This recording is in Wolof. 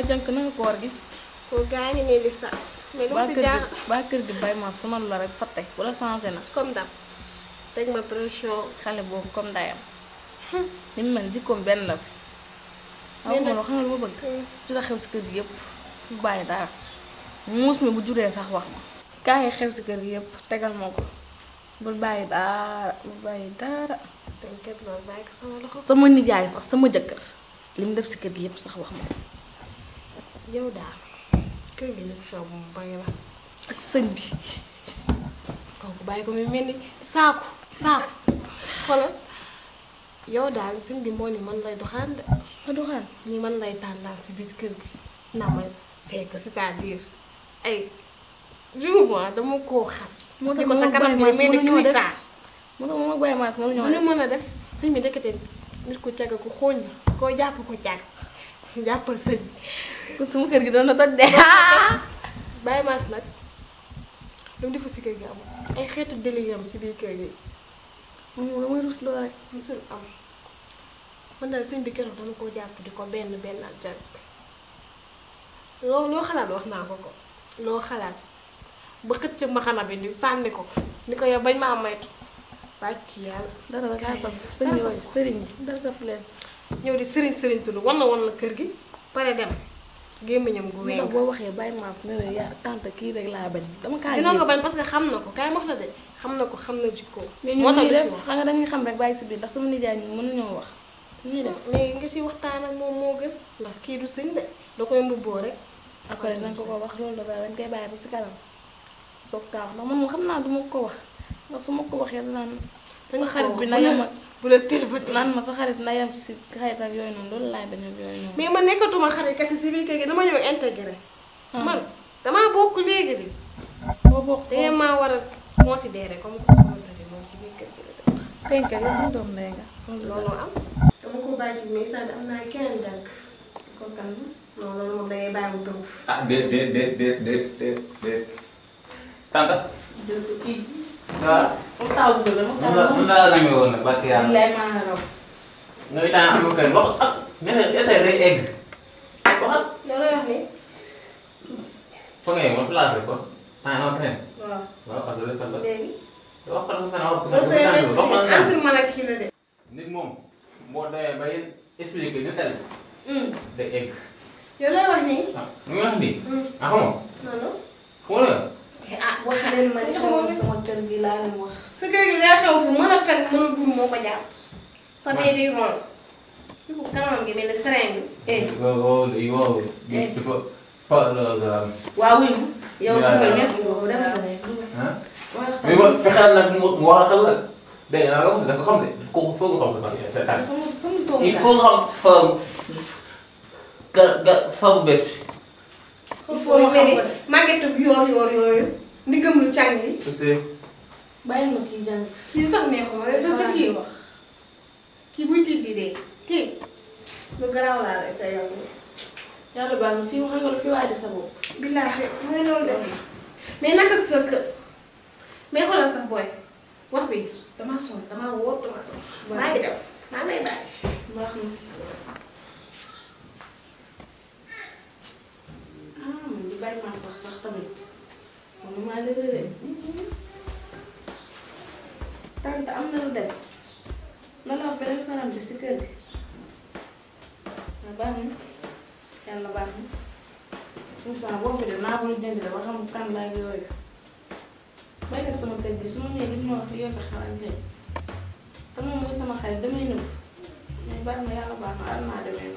jànk na nga koor gi. ko gaa ngi nii li sax. mais lu ma si jaaxal ba kër gi bay ma sonal la rek fatte wala changé na. comme dab teg ma pression. xale boobu comme ndayam. ni mu mel jikkoom benn la fi. mais nag xam nga lu ma bëgg. ci la xew si kër gi yëpp fu bàyyi dara. muus mi bu juree sax wax ma. kaa yi xew si kër gi yëpp tegal ma ko. bul bàyyi dara bul bàyyi dara. t'inquiète loolu bàyyi ko sama loxo. sama nijaay sax sama jëkkër li mu def si kër gi yëpp sax wax ma ko. yow daal kër gi lépp xew bu mu bari la. ak sëñ bi. kooku bàyyi ko mu mel ni saaku xoolal yow daal sëñ bi moo ni man lay doxaan de. ma doxaan ni man lay tàndaal si biir kër gi. na ma c'est que c'est-à-dire ay jour moi dama koo xas. moo tax ko sa kanam mooy mel ni kuy saar. moo tax moom ak Baye Mass mënuñoo du ñu mën a def sëñ bi ndekete nit ku càgg ku xooñ la koo jàpp ko càgg jàppal sëñ bi. kon sama kër gi doon na toj de. Baye Mass nag lu mu defu si kër gi amul ay xeetu délire si biir kër gi moom damay rus loolu rek. musul am man daal sëñ bi keroog dama koo jàpp di ko benn ak jàpp loo xalaat wax naa ko loo xalaat ba xëcc mbaxana bi ni sànni ko ni ko yow bañ maa maytu bàcc yàlla. dara da kaa saf sëñ yooyu sëriñ bi dara saf leen. ñëw di sëriñ tulu wan la kër gi pare dem gémmiñam gu weex. boo waxee Baye Mass ne la yaa tante kii rek laa bañ. dama kaa dina ko bañ parce que xam na ko kaay wax la de xam na ko xam na jikko. mais ñun ñuy def xam nga dañuy xam rek bàyyi si biir ndax sama nijaay ñi mënuñoo wax. ñuy def mais nga si waxtaan ak moom moo gën ndax kii du sëñ de da koy mbubboo rek. après dañ ko wax loolu dafa dañ koy bàyyi ba si kanam soog kaa wax ndax man moom xam naa du ma ko wax ndax su ma ko waxee danaan sa xarit bi na yem ak bu la teel ba naan ma sa xarit na yem si xarit ak yooyu noonu loolu laay bañ ak yooyu noonu. mais man nekkatuma xarit kese si biir kër gi dama ñëw intégré. man damaa bokk léegi de. boo bokk da ngeen maa war a considéré comme ko xamante ne moom si biir kër gi la def. tey kay yow suñu doom ndey nga. loolu am. dama ko bàyyi ci mais sànni am naa keneen jànk. kon kan non loolu moom dangay bàyyi mu tënk. ah déet. tanta. jël ko kii. waaw. mu taw bu bëgg mun naa la woon nag barke yàlla. lay maa la raw. nga itam am kër wax ak ñetteel day egg. waxal. yow lay wax ni. foo nga yegg man place bi kon. ah keneen. waaw. waaw parce que lépp léegi. wax ko dafa wax ko loolu sa yoon si entre man ak kii la de. nit moom boo demee ba yéen expliqué ñu tel. day egg. yow lay wax nii. ah nu muy wax nii. ah xam nga. non non. xamoo la. ah wax leen ma sama kër gi laa leen wax. sa kër gi daa xew fu mën a fen mën a dund moo ko jàpp. sa bee di ron. kanamam gi mel ni seringue. yow dafa pa la. waaw wuyu ma. yow dugal merci beaucoup dem fa nekk. mais ba fexeel nag mu war a xel la. dégg nga da nga ko xam de ko foog nga xam ko sama il faut nga xam fa bu bees bi. il faut ma xam ko de màggetu yoor yooyu. ndigam lu càng li. bàyyi ma kii jàng. kii lu tax neexuma rek sa kii wax. kii buy tiit di dee kii. lu garaaw laa lay tey yow. yàlla baal ma fii wax nga lu fi waay di sa bopp. billaahi mooy loolu de mais naka sa kër mais xoolal sax booy wax bi damaa sonn damaa wóor damaa sonn. maa ngi dem maa ngi lay bàyyi. baax na. man di Baye Mass sax tamit man maa ngi lay tante am na lu des na la wax beneen faram bi si kër gi. baax na yàlla baax na. instant boobu de naa ko jënd de ba xam kan laa yooyu. béykat sama kër gi su ma ñëwee dañu ma wax di yokk xalaat kay te moom mooy sama xarit damay ñëw mais baax na yàlla baax na ar naa demee